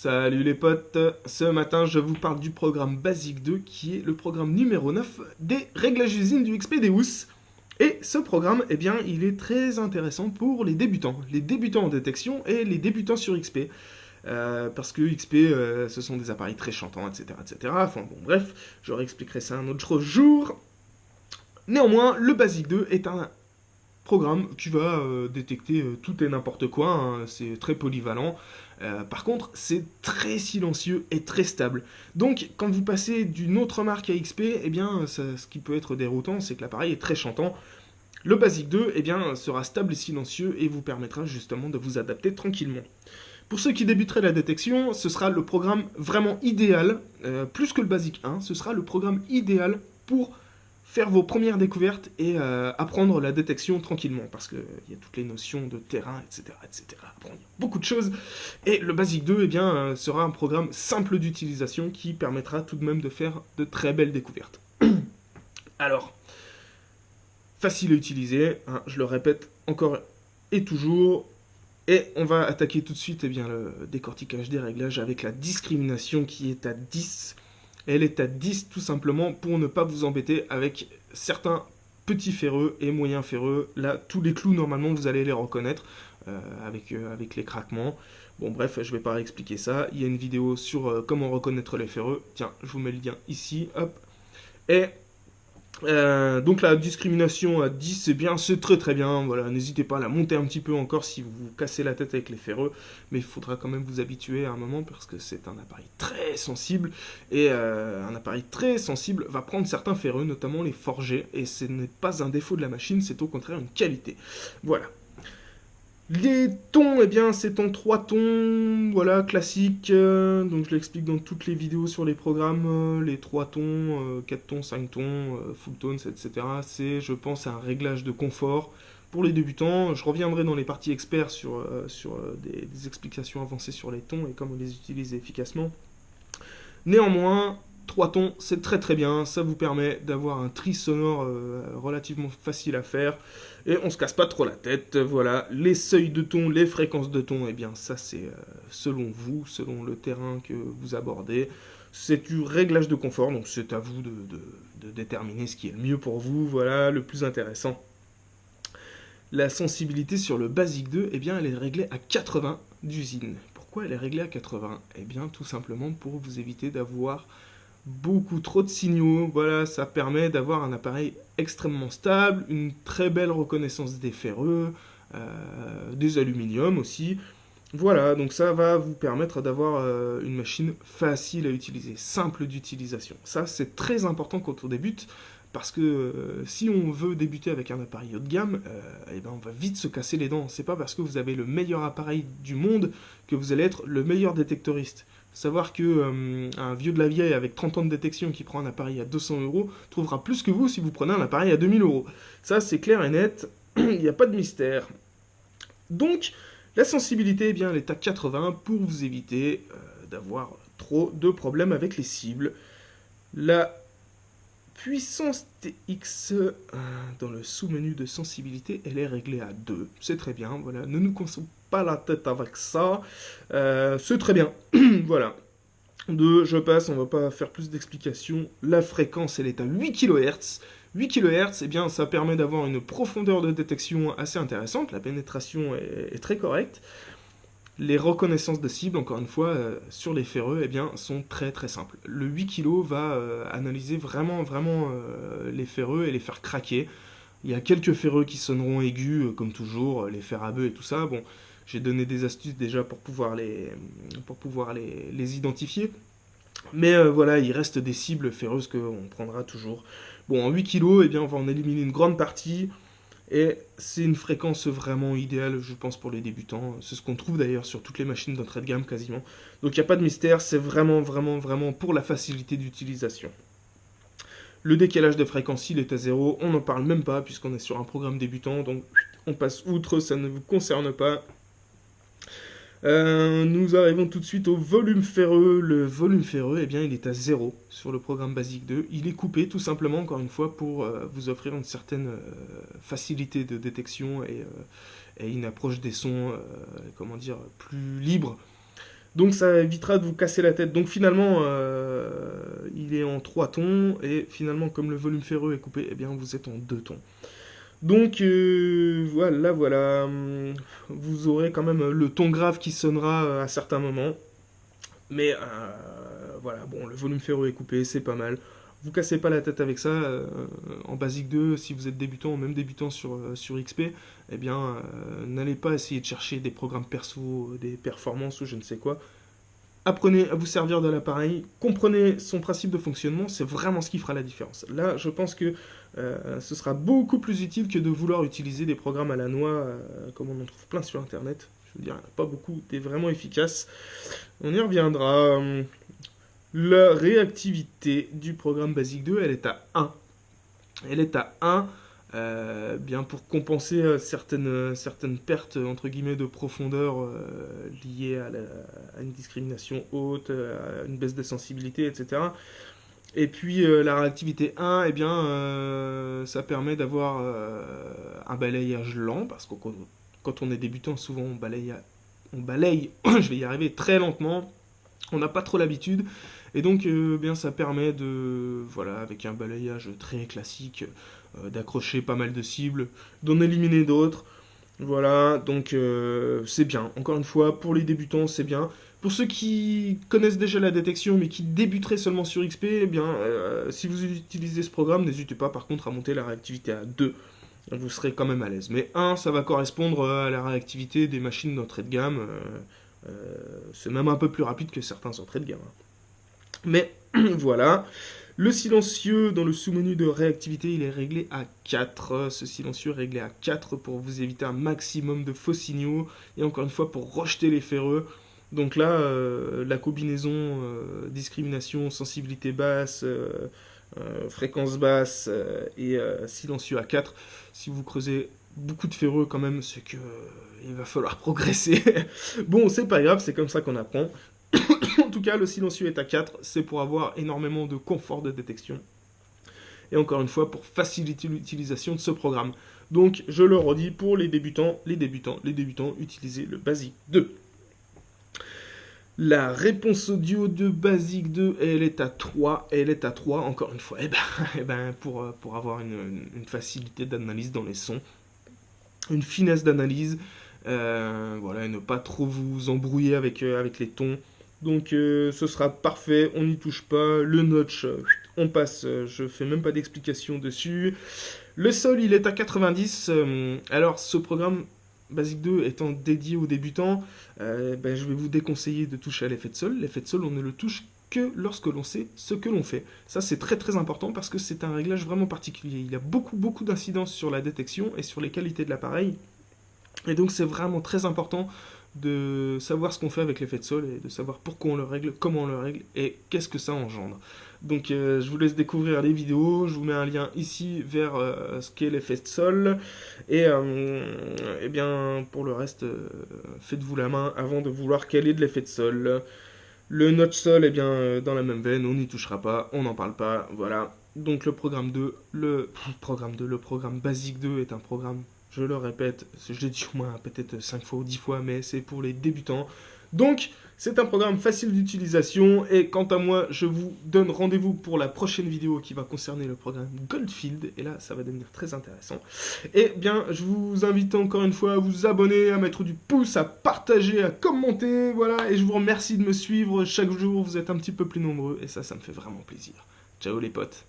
Salut les potes, ce matin je vous parle du programme Basic 2 qui est le programme numéro 9 des réglages usines du XPDeus. Et ce programme, eh bien, il est très intéressant pour les débutants en détection et les débutants sur XP. Parce que XP, ce sont des appareils très chantants, etc., etc. Enfin bon, bref, je réexpliquerai ça un autre jour. Néanmoins, le Basic 2 est un programme qui va détecter tout et n'importe quoi, hein, c'est très polyvalent. Par contre, c'est très silencieux et très stable. Donc, quand vous passez d'une autre marque à XP, eh bien, ce qui peut être déroutant, c'est que l'appareil est très chantant. Le Basic 2 eh bien, sera stable et silencieux et vous permettra justement de vous adapter tranquillement. Pour ceux qui débuteraient la détection, ce sera le programme vraiment idéal, plus que le Basic 1, ce sera le programme idéal pour faire vos premières découvertes et apprendre la détection tranquillement, parce qu'il y a toutes les notions de terrain, etc., etc. Apprendre beaucoup de choses. Et le Basic 2 eh bien, sera un programme simple d'utilisation qui permettra tout de même de faire de très belles découvertes. Alors, facile à utiliser, hein, je le répète encore et toujours. Et on va attaquer tout de suite eh bien, le décortiquage des réglages avec la discrimination qui est à 10. Elle est à 10 tout simplement pour ne pas vous embêter avec certains petits ferreux et moyens ferreux. Là, tous les clous, normalement, vous allez les reconnaître avec les craquements. Bon, bref, je ne vais pas expliquer ça. Il y a une vidéo sur comment reconnaître les ferreux. Tiens, je vous mets le lien ici. Hop. Et donc la discrimination à 10, c'est bien, c'est très très bien. Voilà, n'hésitez pas à la monter un petit peu encore si vous vous cassez la tête avec les ferreux, mais il faudra quand même vous habituer à un moment parce que c'est un appareil très sensible et un appareil très sensible va prendre certains ferreux, notamment les forgés, et ce n'est pas un défaut de la machine, c'est au contraire une qualité. Voilà. Les tons, eh bien, c'est en 3 tons, voilà, classique. Donc je l'explique dans toutes les vidéos sur les programmes. Les 3 tons, 4 tons, 5 tons, full tones, etc. C'est, je pense, un réglage de confort pour les débutants. Je reviendrai dans les parties experts sur des explications avancées sur les tons et comment les utiliser efficacement. Néanmoins, 3 tons, c'est très très bien, ça vous permet d'avoir un tri sonore relativement facile à faire, et on se casse pas trop la tête, voilà. Les seuils de ton, les fréquences de ton, eh bien ça c'est selon vous, selon le terrain que vous abordez, c'est du réglage de confort, donc c'est à vous de déterminer ce qui est le mieux pour vous, voilà, le plus intéressant. La sensibilité sur le Basic 2, eh bien elle est réglée à 80 d'usine. Pourquoi elle est réglée à 80? Eh bien tout simplement pour vous éviter d'avoir beaucoup trop de signaux. Voilà, ça permet d'avoir un appareil extrêmement stable, une très belle reconnaissance des ferreux, des aluminiums aussi. Voilà, donc ça va vous permettre d'avoir une machine facile à utiliser, simple d'utilisation. Ça, c'est très important quand on débute, parce que si on veut débuter avec un appareil haut de gamme, eh ben on va vite se casser les dents. C'est pas parce que vous avez le meilleur appareil du monde que vous allez être le meilleur détectoriste. Savoir que un vieux de la vieille avec 30 ans de détection qui prend un appareil à 200 euros trouvera plus que vous si vous prenez un appareil à 2000 euros. Ça, c'est clair et net, il n'y a pas de mystère. Donc, la sensibilité, eh bien, elle est à 80 pour vous éviter d'avoir trop de problèmes avec les cibles. La puissance TX dans le sous-menu de sensibilité, elle est réglée à 2. C'est très bien, voilà. Ne nous cassons pas la tête avec ça. C'est très bien. Voilà. 2, je passe, on va pas faire plus d'explications. La fréquence, elle est à 8 kHz. 8 kHz, eh bien, ça permet d'avoir une profondeur de détection assez intéressante. La pénétration est très correcte. Les reconnaissances de cible, encore une fois, sur les ferreux, eh bien, sont très très simples. Le 8 kg va analyser vraiment les ferreux et les faire craquer. Il y a quelques ferreux qui sonneront aigus, comme toujours, les fers à bœufs et tout ça. Bon, j'ai donné des astuces déjà pour pouvoir les identifier. Mais voilà, il reste des cibles ferreuses qu'on prendra toujours. Bon, en 8 kg, eh bien, on va en éliminer une grande partie. Et c'est une fréquence vraiment idéale, je pense, pour les débutants. C'est ce qu'on trouve d'ailleurs sur toutes les machines d'entrée de gamme quasiment. Donc il n'y a pas de mystère, c'est vraiment pour la facilité d'utilisation. Le décalage de fréquence, il est à 0, on n'en parle même pas puisqu'on est sur un programme débutant, donc on passe outre, ça ne vous concerne pas. Nous arrivons tout de suite au volume ferreux. Le volume ferreux, eh bien, il est à 0 sur le programme Basic 2. Il est coupé tout simplement, encore une fois, pour vous offrir une certaine facilité de détection et une approche des sons, comment dire, plus libre. Donc ça évitera de vous casser la tête. Donc finalement, il est en 3 tons, et finalement, comme le volume ferreux est coupé, eh bien vous êtes en 2 tons. Donc voilà, voilà. Vous aurez quand même le ton grave qui sonnera à certains moments. Mais voilà, bon, le volume ferreux est coupé, c'est pas mal. Vous cassez pas la tête avec ça. En Basic 2, si vous êtes débutant, ou même débutant sur XP, eh bien, n'allez pas essayer de chercher des programmes perso, des performances ou je ne sais quoi. Apprenez à vous servir de l'appareil, comprenez son principe de fonctionnement, c'est vraiment ce qui fera la différence. Là, je pense que ce sera beaucoup plus utile que de vouloir utiliser des programmes à la noix, comme on en trouve plein sur Internet. Je veux dire, il n'y en a pas beaucoup, des vraiment efficaces. On y reviendra. La réactivité du programme Basic 2, elle est à 1. Elle est à 1, bien pour compenser certaines pertes entre guillemets de profondeur liées à une discrimination haute, à une baisse de sensibilité, etc. Et puis la réactivité 1, eh bien, ça permet d'avoir un balayage lent, parce que quand on est débutant, souvent on balaye je vais y arriver, très lentement, on n'a pas trop l'habitude, et donc bien ça permet de, voilà, avec un balayage très classique, d'accrocher pas mal de cibles, d'en éliminer d'autres. Voilà, donc c'est bien. Encore une fois, pour les débutants, c'est bien. Pour ceux qui connaissent déjà la détection mais qui débuteraient seulement sur XP, eh bien, si vous utilisez ce programme, n'hésitez pas par contre à monter la réactivité à 2. Vous serez quand même à l'aise. Mais 1, ça va correspondre à la réactivité des machines d'entrée de gamme. C'est même un peu plus rapide que certains entrées de gamme. Mais voilà. Le silencieux dans le sous-menu de réactivité, il est réglé à 4. Ce silencieux est réglé à 4 pour vous éviter un maximum de faux signaux. Et encore une fois, pour rejeter les ferreux. Donc là, la combinaison discrimination, sensibilité basse, fréquence basse et silencieux à 4, si vous creusez beaucoup de ferreux quand même, c'est que il va falloir progresser. Bon, c'est pas grave, c'est comme ça qu'on apprend. En tout cas, le silencieux est à 4, c'est pour avoir énormément de confort de détection. Et encore une fois, pour faciliter l'utilisation de ce programme. Donc, je le redis, pour les débutants, utilisez le Basic 2. La réponse audio de Basic 2, elle est à 3. Elle est à 3, encore une fois. Pour avoir une facilité d'analyse dans les sons, une finesse d'analyse, voilà, et ne pas trop vous embrouiller avec les tons. Donc ce sera parfait, on n'y touche pas. Le notch, on passe, je fais même pas d'explication dessus. Le sol, il est à 90. Alors ce programme Basic 2 étant dédié aux débutants, je vais vous déconseiller de toucher à l'effet de sol. L'effet de sol, on ne le touche que lorsque l'on sait ce que l'on fait. Ça, c'est très très important parce que c'est un réglage vraiment particulier. Il y a beaucoup d'incidences sur la détection et sur les qualités de l'appareil. Et donc c'est vraiment très important de savoir ce qu'on fait avec l'effet de sol et de savoir pourquoi on le règle, comment on le règle et qu'est-ce que ça engendre. Donc je vous laisse découvrir les vidéos, je vous mets un lien ici vers ce qu'est l'effet de sol, et bien pour le reste, faites-vous la main avant de vouloir caler de l'effet de sol. Le notch sol, eh bien dans la même veine, on n'y touchera pas, on n'en parle pas, voilà. Donc le programme Basic 2 est un programme, je le répète, je l'ai dit au moins peut-être 5 fois ou 10 fois, mais c'est pour les débutants. Donc, c'est un programme facile d'utilisation, et quant à moi, je vous donne rendez-vous pour la prochaine vidéo qui va concerner le programme Goldfield, et là, ça va devenir très intéressant. Et bien, je vous invite encore une fois à vous abonner, à mettre du pouce, à partager, à commenter, voilà, et je vous remercie de me suivre chaque jour, vous êtes un petit peu plus nombreux, et ça me fait vraiment plaisir. Ciao les potes.